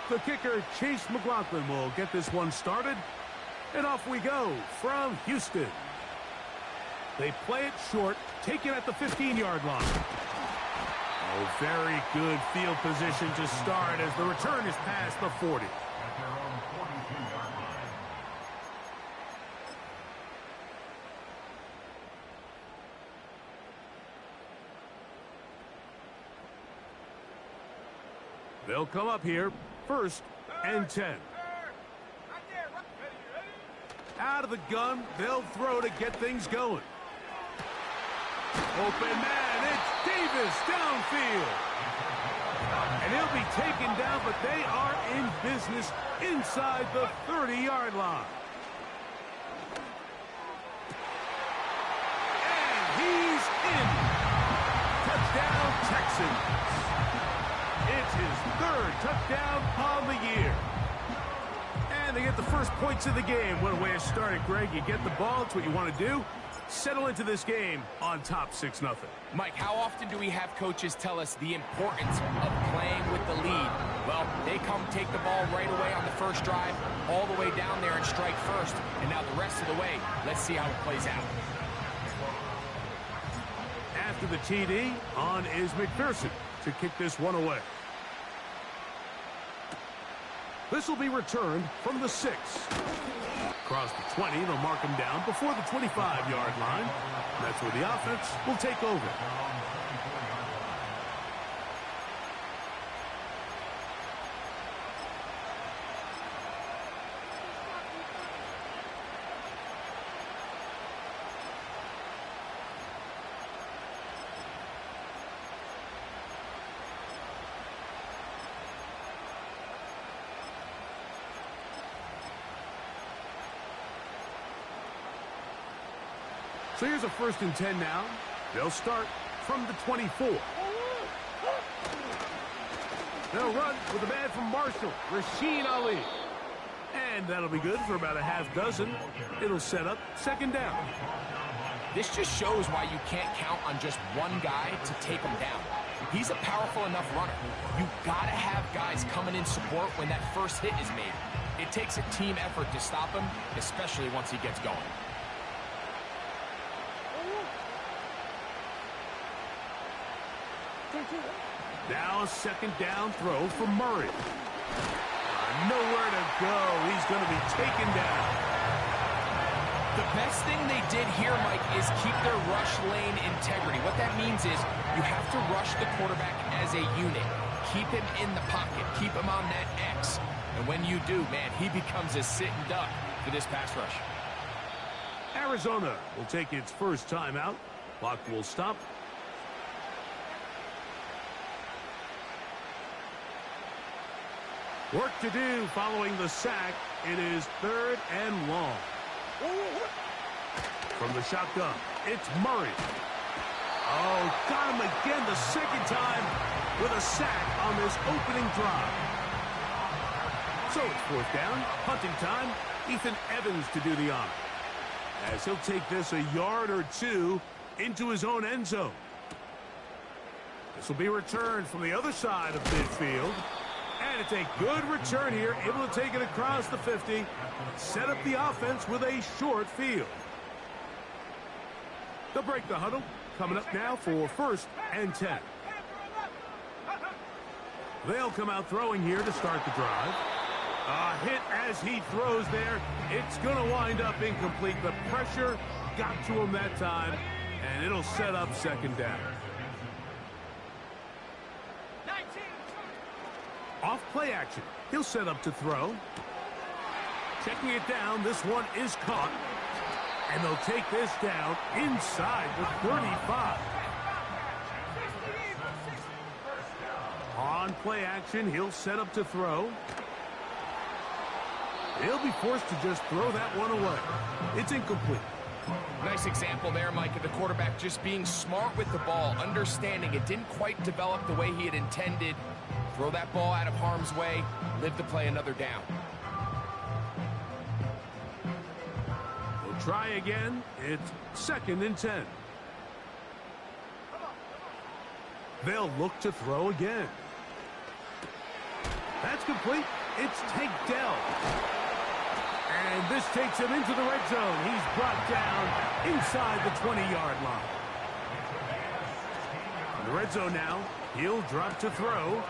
The kicker, Chase McLaughlin, will get this one started. And off we go from Houston. They play it short, take it at the 15-yard line. Oh, very good field position to start as the return is past the 40. They'll come up here, 1st and 10. Out of the gun, they'll throw to get things going. Open man, it's Davis downfield. And he'll be taken down, but they are in business inside the 30-yard line. And he's in. Touchdown, Texans. It's his 3rd touchdown on the year. And they get the first points of the game. What a way to start it, Greg. You get the ball. It's what you want to do. Settle into this game on top 6-0. Mike, how often do we have coaches tell us the importance of playing with the lead? Well, they come take the ball right away on the first drive, all the way down there and strike first. And now the rest of the way, let's see how it plays out. After the TD, on is McPherson to kick this one away. This will be returned from the 6. Across the 20, they'll mark him down before the 25-yard line. That's where the offense will take over. So here's a 1st and 10 now. They'll start from the 24. They'll run with a man from Marshall, Rashid Ali. And that'll be good for about a half dozen. It'll set up 2nd down. This just shows why you can't count on just one guy to take him down. He's a powerful enough runner. You gotta have guys coming in support when that first hit is made. It takes a team effort to stop him, especially once he gets going. Now a 2nd down throw for Murray. Nowhere to go. He's going to be taken down. The best thing they did here, Mike, is keep their rush lane integrity. What that means is you have to rush the quarterback as a unit. Keep him in the pocket. Keep him on that X. And when you do, man, he becomes a sitting duck for this pass rush. Arizona will take its first timeout. Clock will stop. Work to do following the sack. It is 3rd and long. From the shotgun, it's Murray. Oh, got him again the 2nd time with a sack on this opening drive. So it's 4th down, punting time. Ethan Evans to do the honor, as he'll take this a yard or 2 into his own end zone. This will be returned from the other side of midfield. And it's a good return here, able to take it across the 50, set up the offense with a short field. They'll break the huddle, coming up now for 1st and 10. They'll come out throwing here to start the drive. A hit as he throws there. It's going to wind up incomplete. The pressure got to him that time, and it'll set up 2nd down. Off play action. He'll set up to throw. Checking it down. This one is caught. And they'll take this down inside the 35. On play action, he'll set up to throw. He'll be forced to just throw that one away. It's incomplete. Nice example there, Mike, of the quarterback just being smart with the ball, understanding it didn't quite develop the way he had intended. Throw that ball out of harm's way, live to play another down. We'll try again. It's 2nd and 10. They'll look to throw again. That's complete. it's Tank Dell. And this takes him into the red zone. He's brought down inside the 20-yard line. In the red zone now, he'll drop to throw.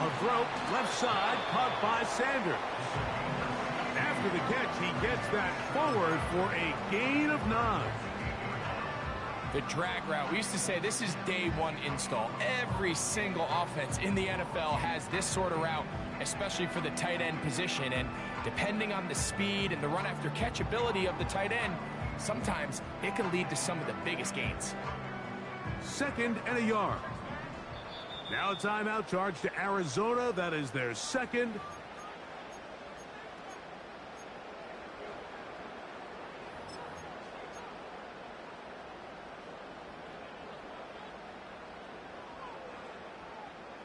A throw left side, caught by Sanders. After the catch, he gets that forward for a gain of 9. The drag route, we used to say this is day one install. Every single offense in the NFL has this sort of route, especially for the tight end position. And depending on the speed and the run after catch ability of the tight end, sometimes it can lead to some of the biggest gains. 2nd and a yard. Now a timeout charge to Arizona. That is their 2nd.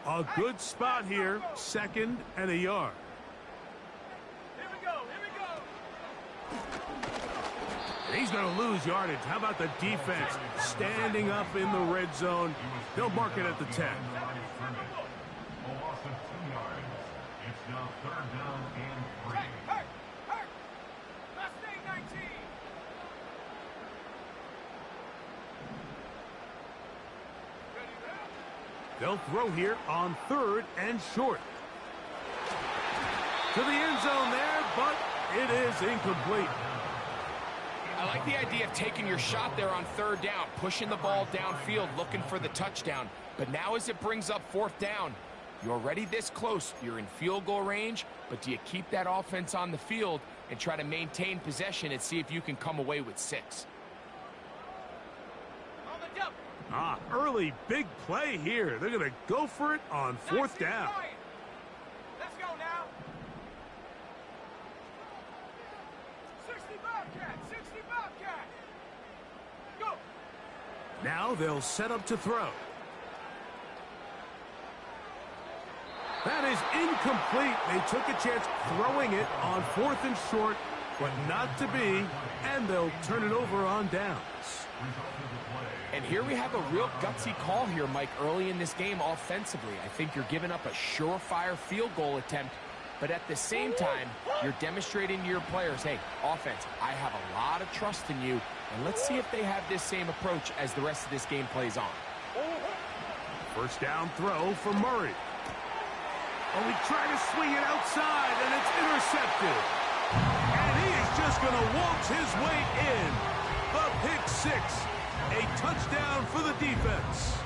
A good spot here. 2nd and a yard. Here we go, here we go. And he's going to lose yardage. How about the defense standing up in the red zone? They'll mark it at the 10. It's now 3rd down and 3. Last name 19. They'll throw here on 3rd and short. To the end zone there, but it is incomplete. I like the idea of taking your shot there on 3rd down, pushing the ball downfield, looking for the touchdown. But now as it brings up 4th down, you're already this close. You're in field goal range, but do you keep that offense on the field and try to maintain possession and see if you can come away with 6? Early big play here. They're going to go for it on 4th down. Let's go now. 60 Bobcat, 60 Bobcat. Go. Now they'll set up to throw. That is incomplete. They took a chance throwing it on 4th and short, but not to be, and they'll turn it over on downs. And here we have a real gutsy call here, Mike, early in this game offensively. I think you're giving up a surefire field goal attempt, but at the same time, you're demonstrating to your players, hey, offense, I have a lot of trust in you, and let's see if they have this same approach as the rest of this game plays on. 1st down throw for Murray. Oh, he tried to swing it outside, and it's intercepted. And he is just going to waltz his way in. The pick 6. A touchdown for the defense.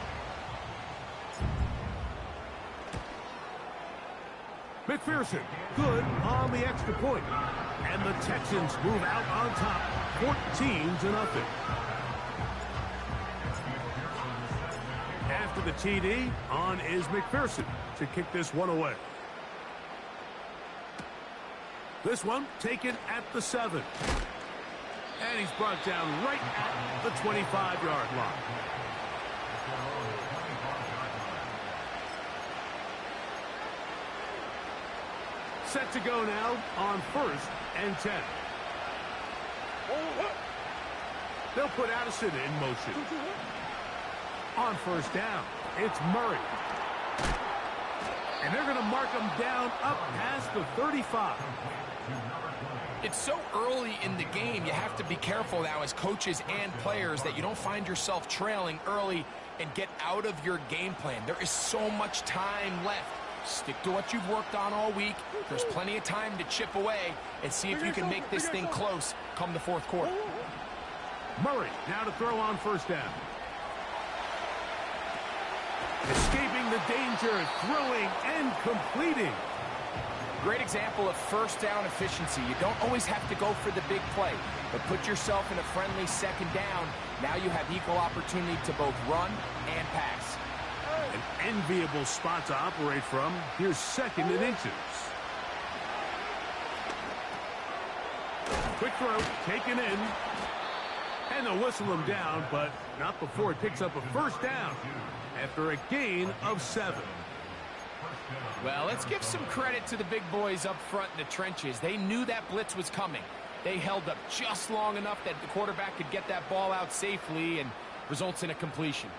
McPherson, good on the extra point. And the Texans move out on top, 14-0. After the TD, on is McPherson to kick this one away. This one taken at the 7. And he's brought down right at the 25-yard line. Set to go now on 1st and 10. They'll put Addison in motion. On 1st down, it's Murray. And they're going to mark him down up past the 35. It's so early in the game, you have to be careful now as coaches and players that you don't find yourself trailing early and get out of your game plan. There is so much time left. Stick to what you've worked on all week. There's plenty of time to chip away and see if you can make this thing close come the 4th quarter. Murray now to throw on 1st down. Escaping the danger, throwing and completing. Great example of 1st down efficiency. You don't always have to go for the big play, but put yourself in a friendly 2nd down. Now you have equal opportunity to both run and pass. An enviable spot to operate from. Here's 2nd and inches. Quick throw, taken in. And they'll whistle him down, but not before he picks up a 1st down after a gain of 7. Well, let's give some credit to the big boys up front in the trenches. They knew that blitz was coming. They held up just long enough that the quarterback could get that ball out safely and results in a completion.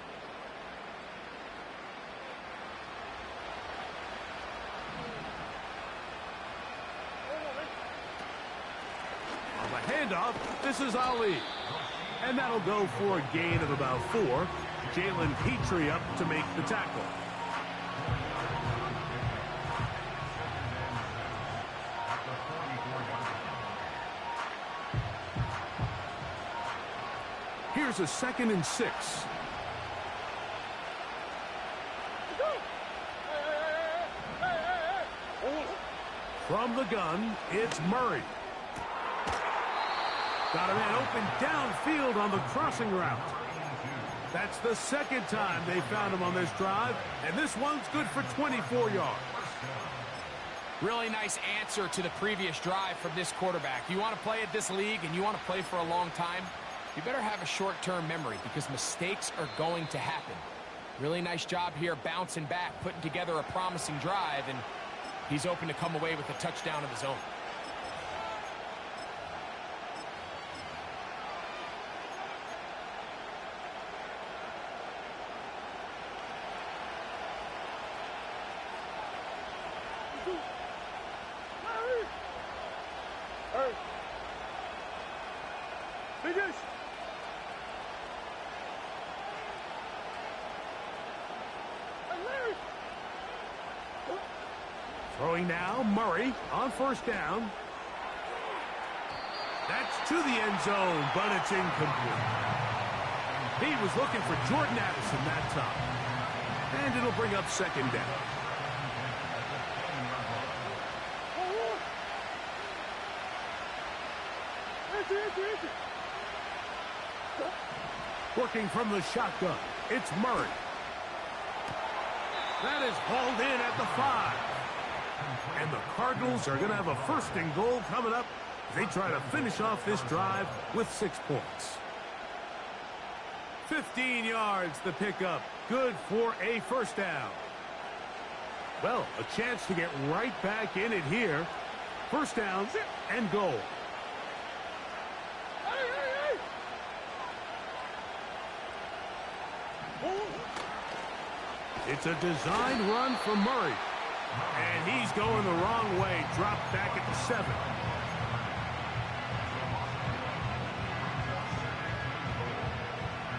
handoff. This is Ali. And that'll go for a gain of about 4. Jalen Petrie up to make the tackle. Here's a 2nd and 6. From the gun, it's Murray. Got a man open downfield on the crossing route. That's the 2nd time they found him on this drive, and this one's good for 24 yards. Really nice answer to the previous drive from this quarterback. You want to play at this league and you want to play for a long time, you better have a short-term memory because mistakes are going to happen. Really nice job here bouncing back, putting together a promising drive, and he's open to come away with a touchdown of his own. Throwing now, Murray on 1st down. That's to the end zone, but it's incomplete. He was looking for Jordan Addison that time. And it'll bring up 2nd down. Working from the shotgun, it's Murray. That is hauled in at the 5. And the Cardinals are going to have a 1st and goal coming up. They try to finish off this drive with 6 points. 15 yards the pickup. Good for a 1st down. Well, a chance to get right back in it here. 1st down and goal. It's a designed run from Murray. And he's going the wrong way. Dropped back at the 7.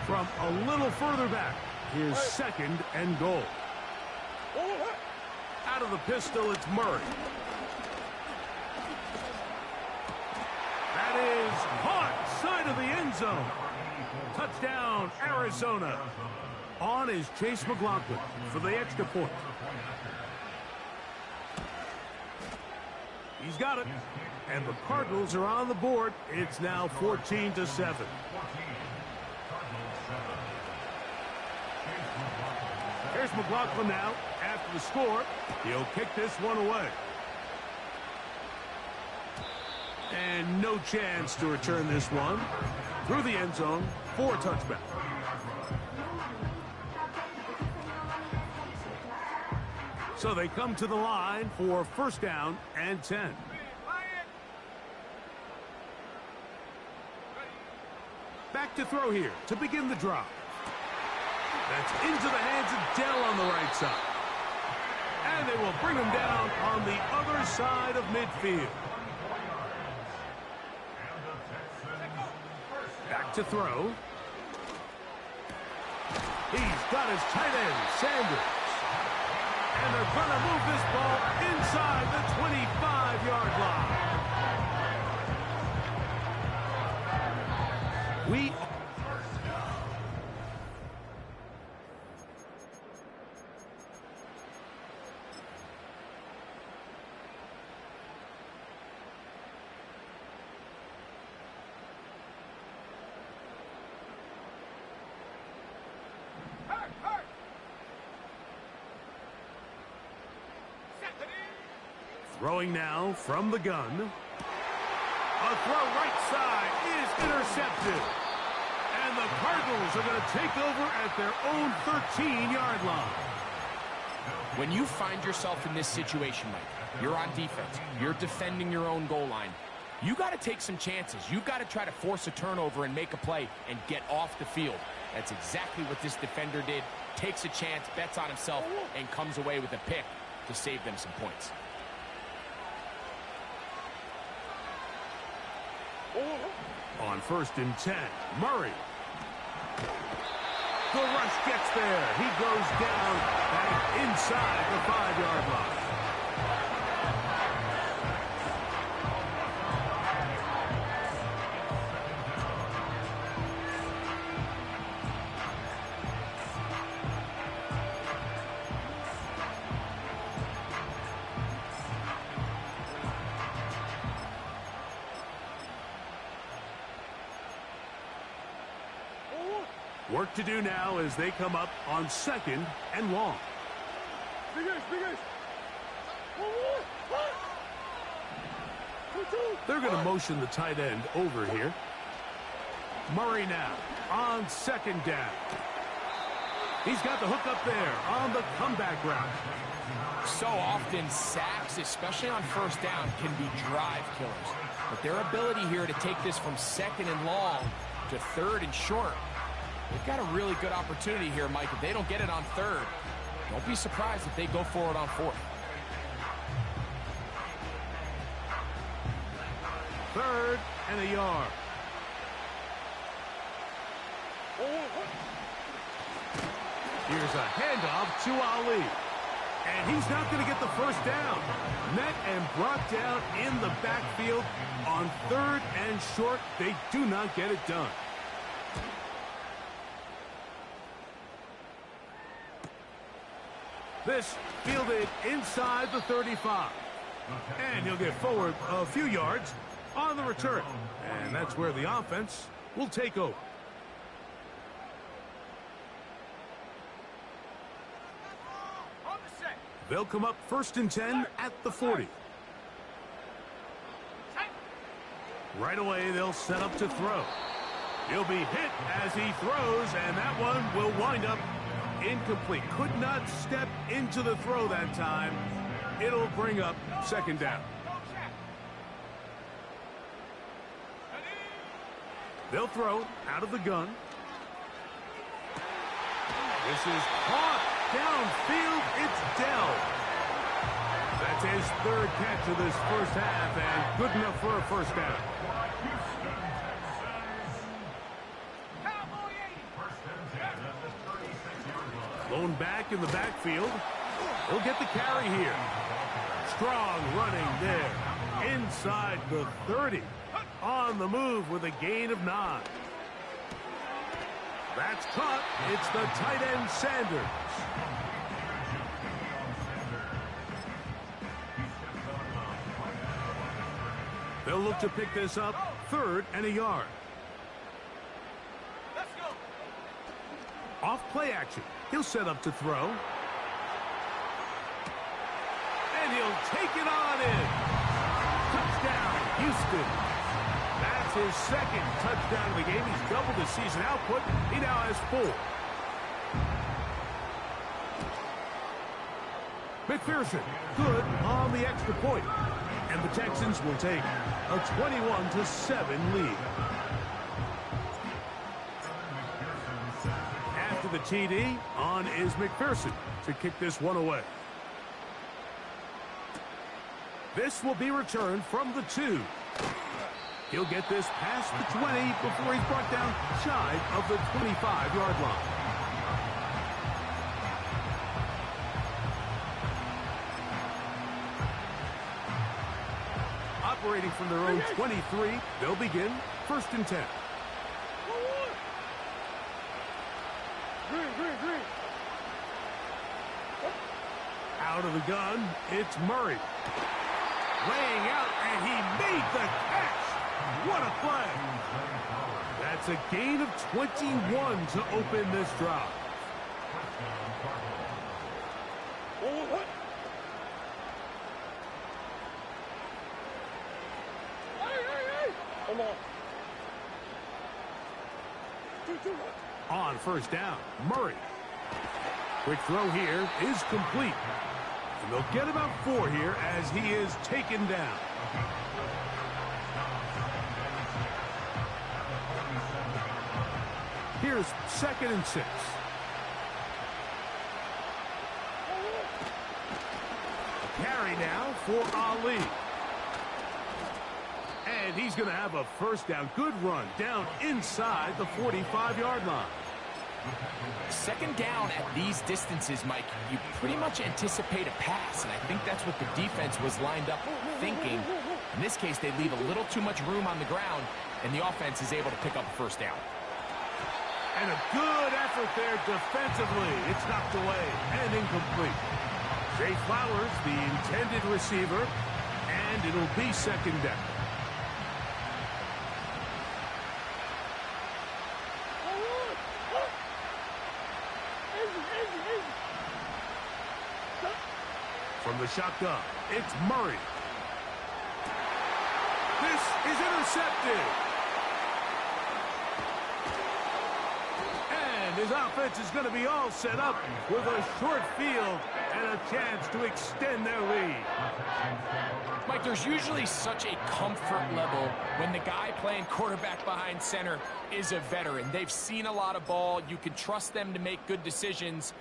From a little further back, his 2nd and goal. Out of the pistol, it's Murray. That is caught side of the end zone. Touchdown, Arizona. On is Chase McLaughlin for the extra point. He's got it. And the Cardinals are on the board. It's now 14-7. Here's McLaughlin now. After the score, he'll kick this one away. And no chance to return this one. Through the end zone for a touchback. So they come to the line for 1st down and 10. Back to throw here to begin the drive. That's into the hands of Dell on the right side. And they will bring him down on the other side of midfield. Back to throw. He's got his tight end, Sanders. And they're going to move this ball inside the 25-yard line. We throwing now from the gun. A throw right side is intercepted. And the Cardinals are going to take over at their own 13-yard line. When you find yourself in this situation, Mike, you're on defense, you're defending your own goal line, you got to take some chances. You've got to try to force a turnover and make a play and get off the field. That's exactly what this defender did. Takes a chance, bets on himself, and comes away with a pick to save them some points. On 1st and 10, Murray. The rush gets there. He goes down back inside the 5-yard line. Work to do now as they come up on 2nd and long. They're going to motion the tight end over here. Murray now on 2nd down. He's got the hook up there on the comeback route. So often sacks, especially on 1st down, can be drive killers. But their ability here to take this from 2nd and long to 3rd and short, they've got a really good opportunity here, Mike. If they don't get it on 3rd, don't be surprised if they go for it on 4th. 3rd and a yard. Here's a handoff to Ali. And he's not going to get the 1st down. Met and brought down in the backfield on 3rd and short. They do not get it done. This fielded inside the 35. And he'll get forward a few yards on the return. And that's where the offense will take over. They'll come up 1st and 10 at the 40. Right away, they'll set up to throw. He'll be hit as he throws, and that one will wind up incomplete. Could not step into the throw that time. It'll bring up 2nd down. They'll throw out of the gun. This is caught downfield. It's Dell. That's his 3rd catch of this 1st half, and good enough for a 1st down. Lone back in the backfield. He'll get the carry here. Strong running there. Inside the 30. On the move with a gain of 9. That's caught. It's the tight end Sanders. They'll look to pick this up 3rd and a yard. Off play action. He'll set up to throw. And he'll take it on in. Touchdown, Houston. That's his 2nd touchdown of the game. He's doubled his season output. He now has 4. McPherson, good on the extra point. And the Texans will take a 21-7 lead. After the TD, on is McPherson to kick this one away. This will be returned from the 2. He'll get this past the 20 before he's brought down shy of the 25-yard line. Operating from their own 23, they'll begin 1st and 10. Out of the gun, it's Murray. Laying out, and he made the catch. What a play. That's a gain of 21 to open this drive. On 1st down, Murray. Quick throw here is complete. And they'll get about 4 here as he is taken down. Here's 2nd and 6. A carry now for Ali. And he's going to have a first down. Good run down inside the 45-yard line. Second down at these distances, Mike, you pretty much anticipate a pass, and I think that's what the defense was lined up thinking. In this case, they leave a little too much room on the ground, and the offense is able to pick up a first down. And a good effort there defensively. It's knocked away and incomplete. Zay Flowers, the intended receiver, and it'll be second down. From the shotgun, it's Murray. This is intercepted. And his offense is going to be all set up with a short field and a chance to extend their lead. Mike, there's usually such a comfort level when the guy playing quarterback behind center is a veteran. They've seen a lot of ball. You can trust them to make good decisions.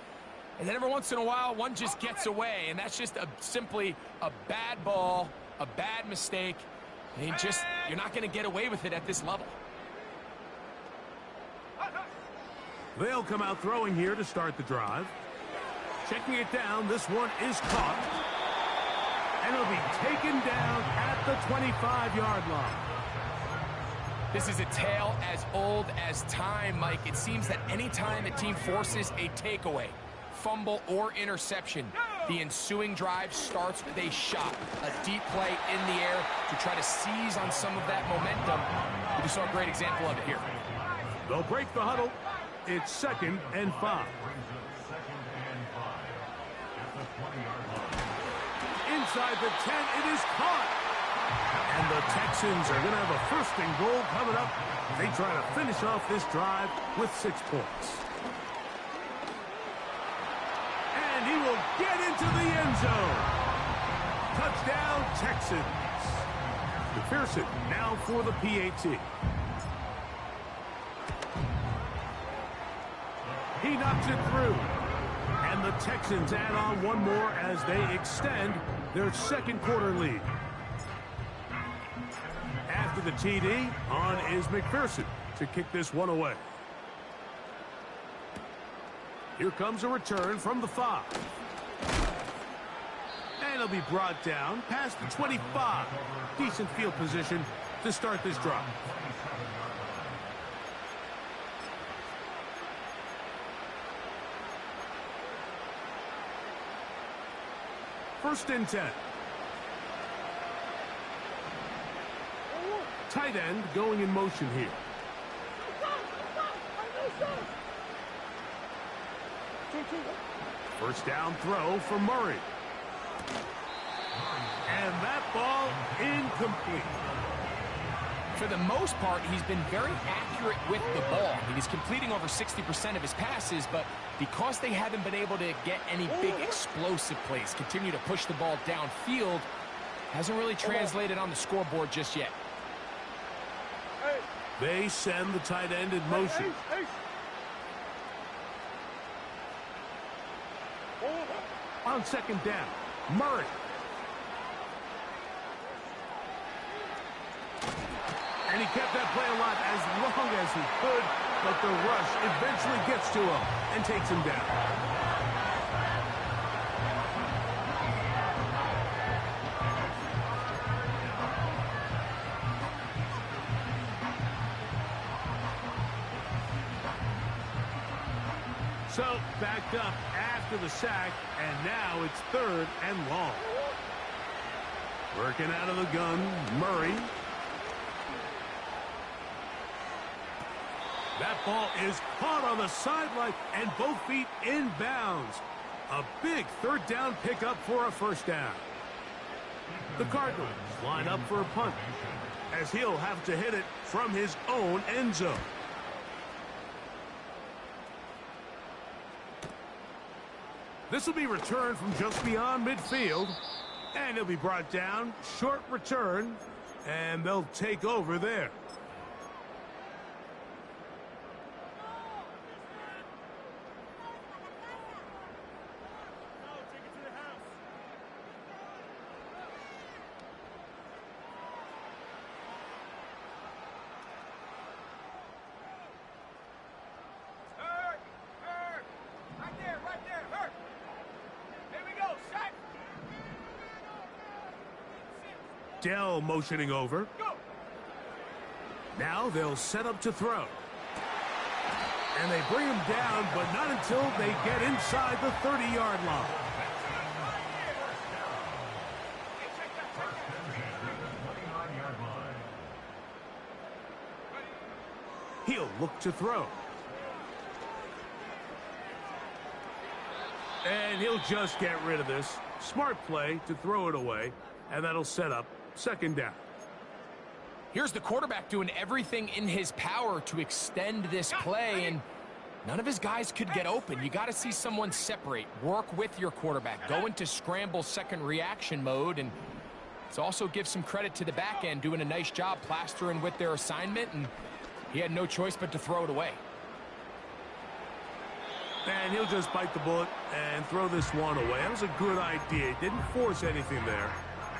And then every once in a while, one just gets away, and that's just simply a bad ball, a bad mistake. And you're not going to get away with it at this level. They'll come out throwing here to start the drive. Checking it down, this one is caught. And it'll be taken down at the 25-yard line. This is a tale as old as time, Mike. It seems that any time a team forces a takeaway, fumble, or interception, the ensuing drive starts with a shot, a deep play in the air to try to seize on some of that momentum. We just saw a great example of it here. They'll break the huddle. It's 2nd and 5. Inside the 10, it is caught. And the Texans are going to have a first and goal coming up. They try to finish off this drive with 6 points. And he will get into the end zone. Touchdown, Texans. McPherson now for the PAT. He knocks it through. And the Texans add on one more as they extend their second quarter lead. After the TD, on is McPherson to kick this one away. Here comes a return from the 5. And it'll be brought down past the 25. Decent field position to start this drive. First and 10. Tight end going in motion here. First down throw for Murray. And that ball incomplete. For the most part, he's been very accurate with the ball. He's completing over 60% of his passes, but because they haven't been able to get any big explosive plays, continue to push the ball downfield, hasn't really translated on the scoreboard just yet. They send the tight end in motion. On second down, Murray. And he kept that play alive as long as he could, but the rush eventually gets to him and takes him down. So, backed up after the sack, and now it's 3rd and long. Working out of the gun, Murray. That ball is caught on the sideline and both feet in bounds. A big 3rd down pickup for a first down. The Cardinals line up for a punt as he'll have to hit it from his own end zone. This will be returned from just beyond midfield, and he'll be brought down. Short return, and they'll take over there. Dell motioning over. Now they'll set up to throw. And they bring him down, but not until they get inside the 30-yard line. He'll look to throw. And he'll just get rid of this. Smart play to throw it away, and that'll set up second down. Here's the quarterback doing everything in his power to extend this play, and none of his guys could get open. You got to see someone separate, work with your quarterback, go into scramble second reaction mode, and it's also give some credit to the back end doing a nice job plastering with their assignment, and he had no choice but to throw it away. And he'll just bite the bullet and throw this one away. That was a good idea. He didn't force anything there.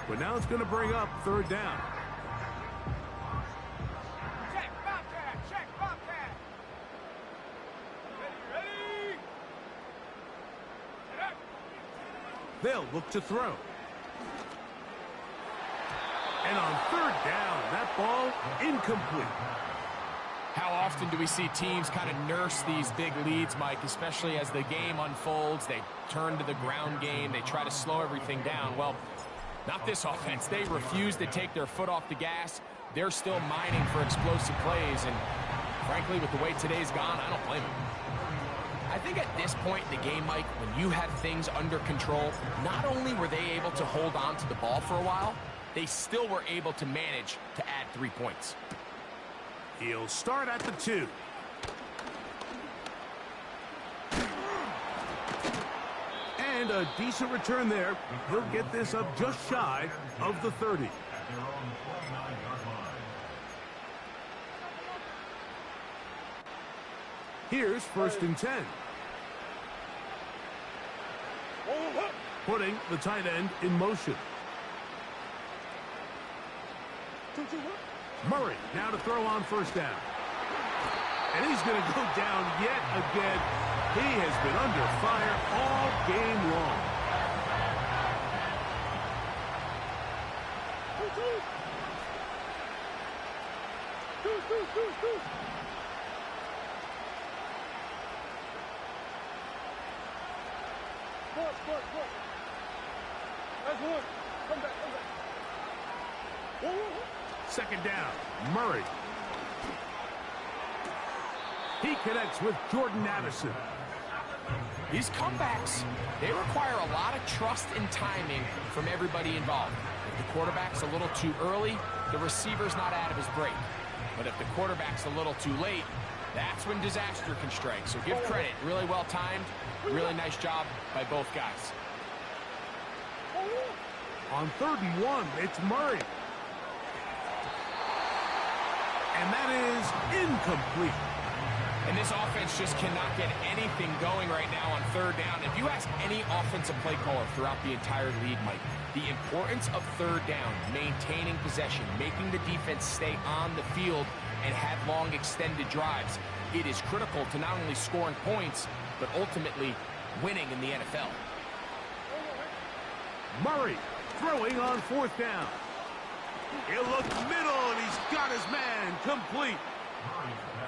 But now it's going to bring up third down. Check, Bobcat! Check, Bobcat! Ready? They'll look to throw. And on third down, that ball incomplete. How often do we see teams kind of nurse these big leads, Mike, especially as the game unfolds? They turn to the ground game. They try to slow everything down. Well, not this offense. They refuse to take their foot off the gas. They're still mining for explosive plays. And frankly, with the way today's gone, I don't blame them. I think at this point in the game, Mike, when you have things under control, not only were they able to hold on to the ball for a while, they still were able to manage to add 3 points. He'll start at the 2. And a decent return there. He'll get this up just shy of the 30. Here's first and 10. Putting the tight end in motion. Murray now to throw on first down. And he's going to go down yet again. He has been under fire all game long. Second down, Murray. He connects with Jordan Addison. These comebacks, they require a lot of trust and timing from everybody involved. If the quarterback's a little too early, the receiver's not out of his break. But if the quarterback's a little too late, that's when disaster can strike. So give credit, really well timed, really nice job by both guys. On 3rd and 1, it's Murray. And that is incomplete. And this offense just cannot get anything going right now on 3rd down. If you ask any offensive play caller throughout the entire league, Mike, the importance of 3rd down, maintaining possession, making the defense stay on the field and have long extended drives, it is critical to not only scoring points, but ultimately winning in the NFL. Murray throwing on 4th down. He'll look middle, and he's got his man complete.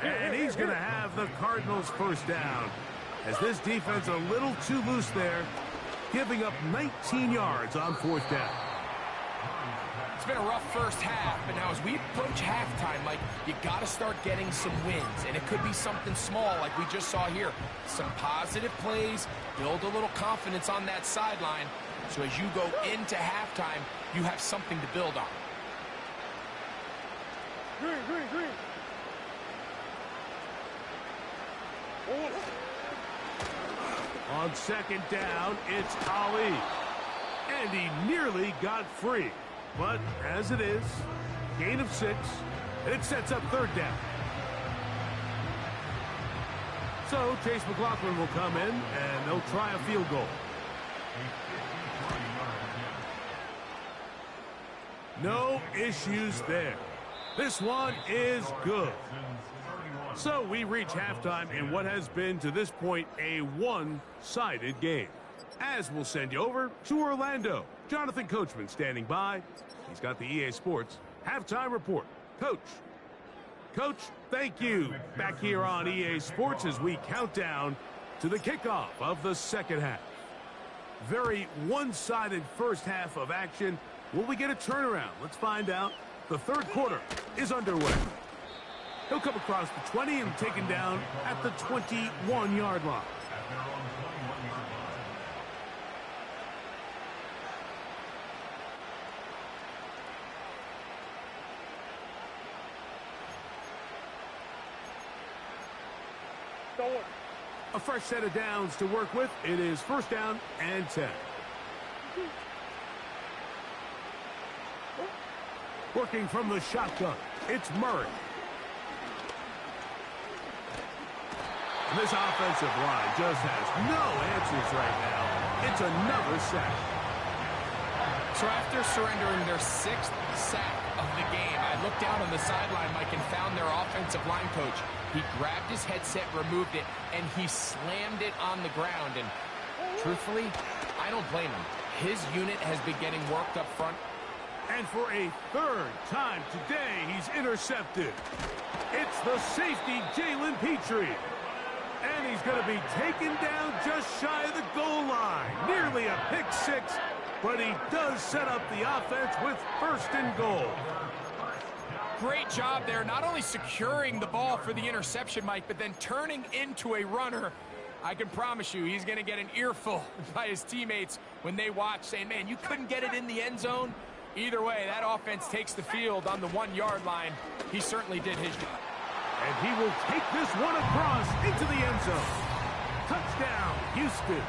And he's going to have the Cardinals first down. As this defense a little too loose there, giving up 19 yards on 4th down. It's been a rough first half, but now as we approach halftime, Mike, you got to start getting some wins. And it could be something small like we just saw here. Some positive plays, build a little confidence on that sideline. So as you go into halftime, you have something to build on. Green. On 2nd down, it's Ali. And he nearly got free. But as it is, gain of 6, and it sets up 3rd down. So Chase McLaughlin will come in, and they'll try a field goal. No issues there. This one is good. So we reach halftime in what has been to this point a one-sided game. As we'll send you over to Orlando Jonathan Coachman standing by. He's got the EA Sports halftime report. Coach. Coach, thank you. Back here on EA Sports as we count down to the kickoff of the second half. Very one-sided first half of action. Will we get a turnaround? Let's find out. The third quarter is underway. He'll come across the 20 and taken down at the 21-yard line. A fresh set of downs to work with. It is first down and 10. Working from the shotgun, it's Murray. And this offensive line just has no answers right now. It's another sack. So after surrendering their 6th sack of the game, I looked down on the sideline, Mike, and found their offensive line coach. He grabbed his headset, removed it, and he slammed it on the ground. And truthfully, I don't blame him. His unit has been getting worked up front. And for a third time today, he's intercepted. It's the safety, Jalen Petrie. And he's going to be taken down just shy of the goal line. Nearly a pick six, but he does set up the offense with first and goal. Great job there, not only securing the ball for the interception, Mike, but then turning into a runner. I can promise you he's going to get an earful by his teammates when they watch, saying, man, you couldn't get it in the end zone. Either way, that offense takes the field on the 1-yard line. He certainly did his job. And he will take this one across into the end zone. Touchdown, Houston.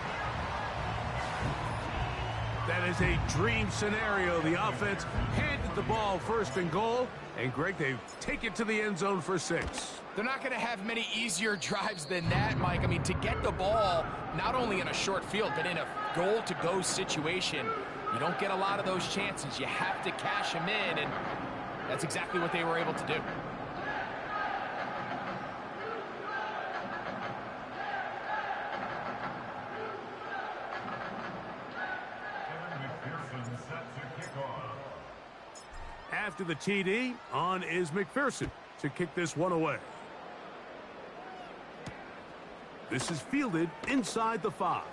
That is a dream scenario. The offense handed the ball first and goal. And, Greg, they take it to the end zone for 6. They're not going to have many easier drives than that, Mike. I mean, to get the ball not only in a short field, but in a goal-to-go situation, you don't get a lot of those chances. You have to cash them in, and that's exactly what they were able to do. After the TD, on is McPherson to kick this one away. This is fielded inside the 5.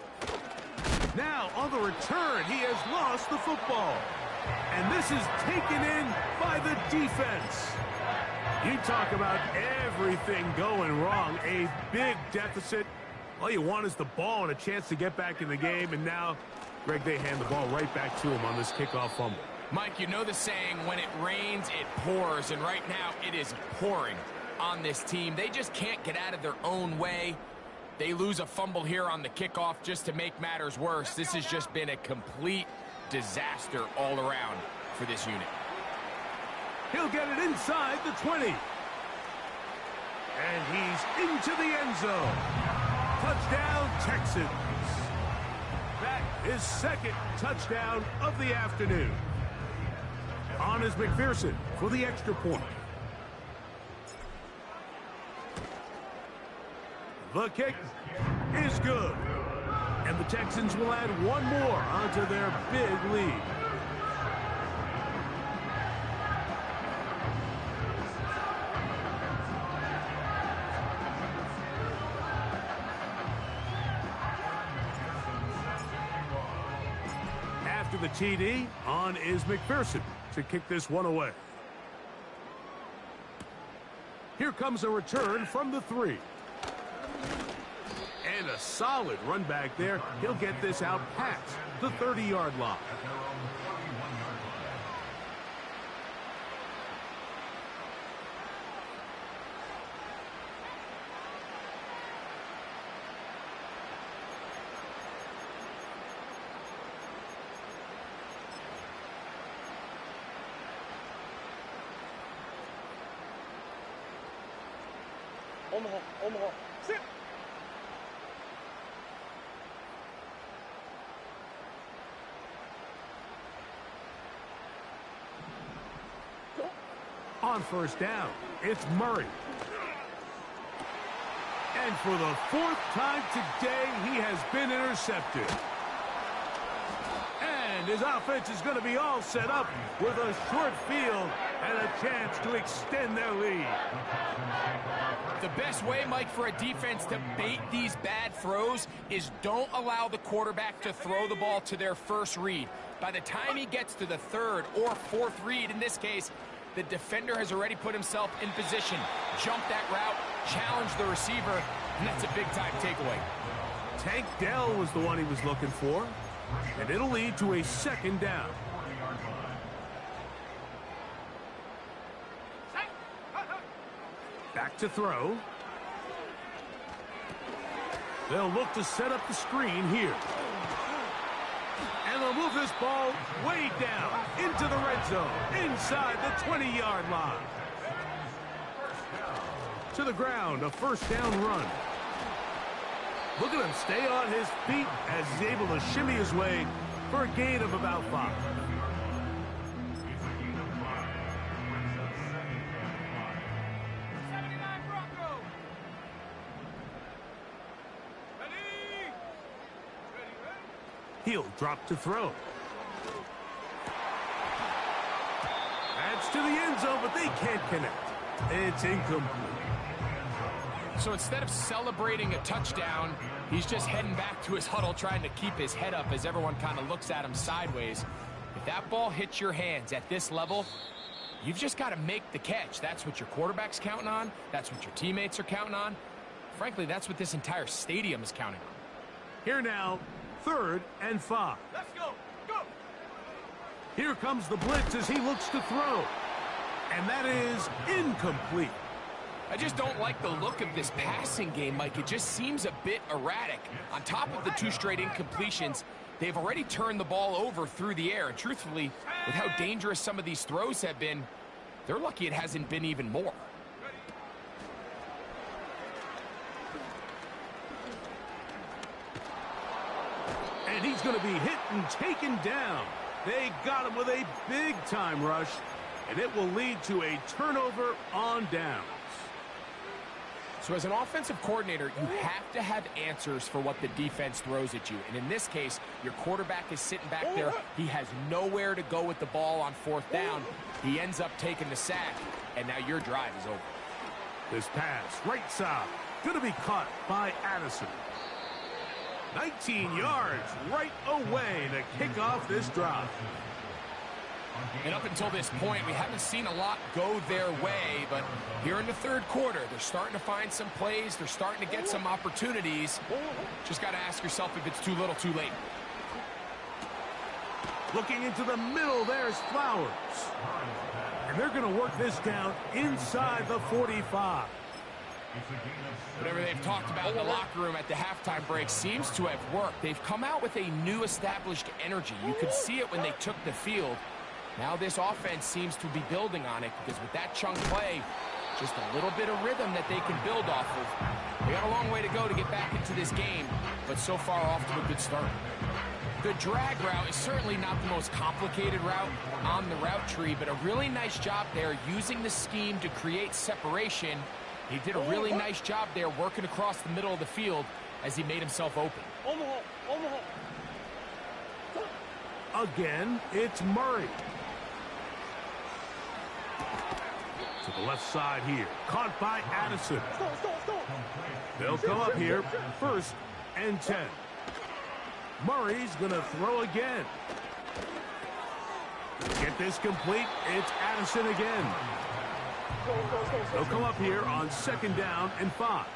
Now, on the return, he has lost the football. And this is taken in by the defense. You talk about everything going wrong. A big deficit. All you want is the ball and a chance to get back in the game. And now, Greg, they hand the ball right back to him on this kickoff fumble. Mike, you know the saying, when it rains, it pours. And right now, it is pouring on this team. They just can't get out of their own way. They lose a fumble here on the kickoff just to make matters worse. This has just been a complete disaster all around for this unit. He'll get it inside the 20. And he's into the end zone. Touchdown, Texans. That is second touchdown of the afternoon. On is McPherson for the extra point. The kick is good. And the Texans will add one more onto their big lead. After the TD, on is McPherson to kick this one away. Here comes a return from the 3. And a solid run back there. He'll get this out past the 30-yard line. Omaha, sit! On first down, it's Murray. And for the 4th time today, he has been intercepted. And And his offense is going to be all set up with a short field and a chance to extend their lead. The best way, Mike, for a defense to bait these bad throws is don't allow the quarterback to throw the ball to their first read. By the time he gets to the third or fourth read, in this case, the defender has already put himself in position, jumped that route, challenged the receiver, and that's a big-time takeaway. Tank Dell was the one he was looking for, and it'll lead to a second down. Back to throw. They'll look to set up the screen here. And they'll move this ball way down into the red zone, inside the 20-yard line. To the ground, a first down run. Look at him stay on his feet as he's able to shimmy his way for a gain of about 5. He'll drop to throw. That's to the end zone, but they can't connect. It's incomplete. So instead of celebrating a touchdown, he's just heading back to his huddle trying to keep his head up as everyone kind of looks at him sideways. If that ball hits your hands at this level, you've just got to make the catch. That's what your quarterback's counting on. That's what your teammates are counting on. Frankly, that's what this entire stadium is counting on. Here now, 3rd and 5. Let's go. Go. Here comes the blitz as he looks to throw. And that is incomplete. I just don't like the look of this passing game, Mike. It just seems a bit erratic. On top of the 2 straight incompletions, they've already turned the ball over through the air. And truthfully, with how dangerous some of these throws have been, they're lucky it hasn't been even more. And he's going to be hit and taken down. They got him with a big-time rush, and it will lead to a turnover on downs. So as an offensive coordinator, you have to have answers for what the defense throws at you. And in this case, your quarterback is sitting back there. He has nowhere to go with the ball on 4th down. He ends up taking the sack, and now your drive is over. This pass, right side, going to be caught by Addison. 19 yards right away to kick off this drive. And up until this point, we haven't seen a lot go their way, but here in the 3rd quarter, they're starting to find some plays. They're starting to get some opportunities. Just got to ask yourself if it's too little, too late. Looking into the middle, there's Flowers. And they're going to work this down inside the 45. Whatever they've talked about in the locker room at the halftime break seems to have worked. They've come out with a new established energy. You could see it when they took the field. Now this offense seems to be building on it because with that chunk play, just a little bit of rhythm that they can build off of. They got a long way to go to get back into this game, but so far off to a good start. The drag route is certainly not the most complicated route on the route tree, but a really nice job there using the scheme to create separation. He did a really nice job there working across the middle of the field as he made himself open. Again, it's Murray. To the left side here. Caught by Addison. They'll come up here. 1st and 10. Murray's going to throw again. Get this complete. It's Addison again. They'll come up here on 2nd down and 5.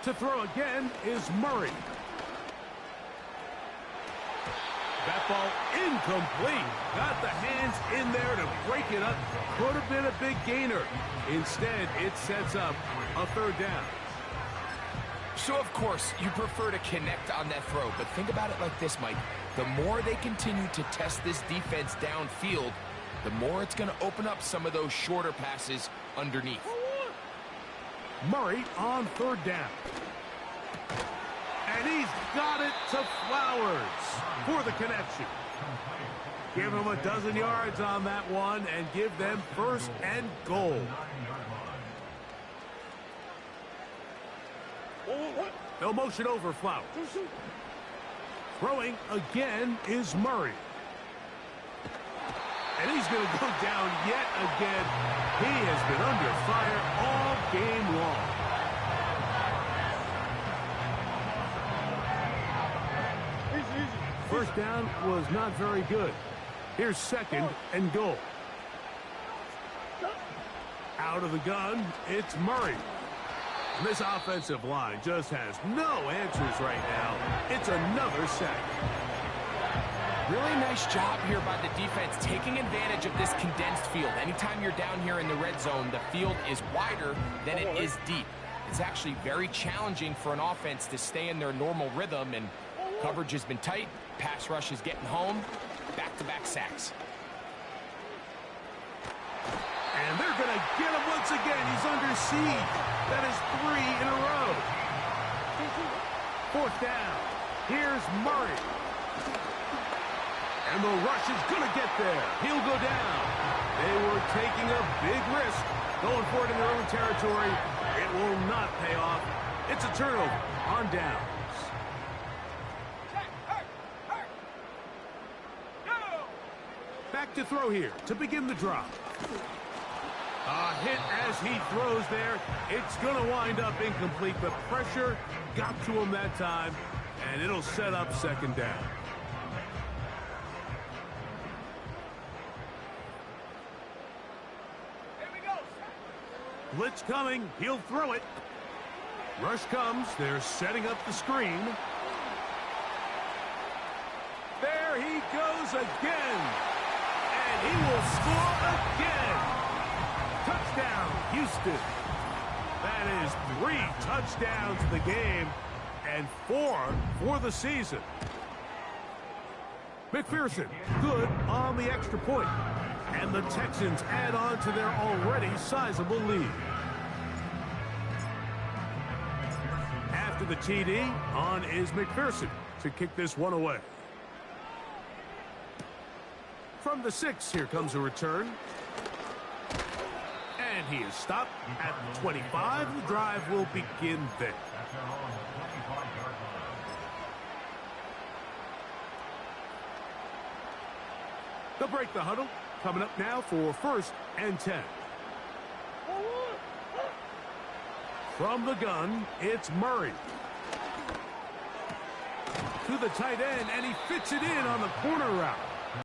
To throw again is Murray. That ball incomplete. Got the hands in there to break it up. Could have been a big gainer. Instead, it sets up a 3rd down. So, of course, you prefer to connect on that throw, but think about it like this, Mike. The more they continue to test this defense downfield, the more it's going to open up some of those shorter passes underneath. Murray on 3rd down. And he's got it to Flowers for the connection. Give them a dozen yards on that one and give them first and goal. They'll motion over Flowers. Throwing again is Murray. And he's going to go down yet again. He has been under fire all game long. First down was not very good. Here's second and goal. Out of the gun, it's Murray. And this offensive line just has no answers right now. It's another sack. Really nice job here by the defense, taking advantage of this condensed field. Anytime you're down here in the red zone, the field is wider than it is deep. It's actually very challenging for an offense to stay in their normal rhythm, and coverage has been tight. Pass rush is getting home. Back-to-back sacks. And they're going to get him once again. He's under siege. That is 3 in a row. Fourth down. Here's Murray. And the rush is going to get there. He'll go down. They were taking a big risk, going for it in their own territory. It will not pay off. It's a turnover on downs. Back to throw here to begin the drop. A hit as he throws there. It's going to wind up incomplete, but pressure got to him that time, and it'll set up second down. Blitz coming. He'll throw it. Rush comes. They're setting up the screen. There he goes again. And he will score again. Touchdown, Houston. That is 3 touchdowns in the game and 4 for the season. McPherson, good on the extra point. And the Texans add on to their already sizable lead. After the TD, on is McPherson to kick this one away. From the 6, here comes a return. And he is stopped at the 25. The drive will begin there. They'll break the huddle. Coming up now for first and 10. From the gun, it's Murray. To the tight end, and he fits it in on the corner route.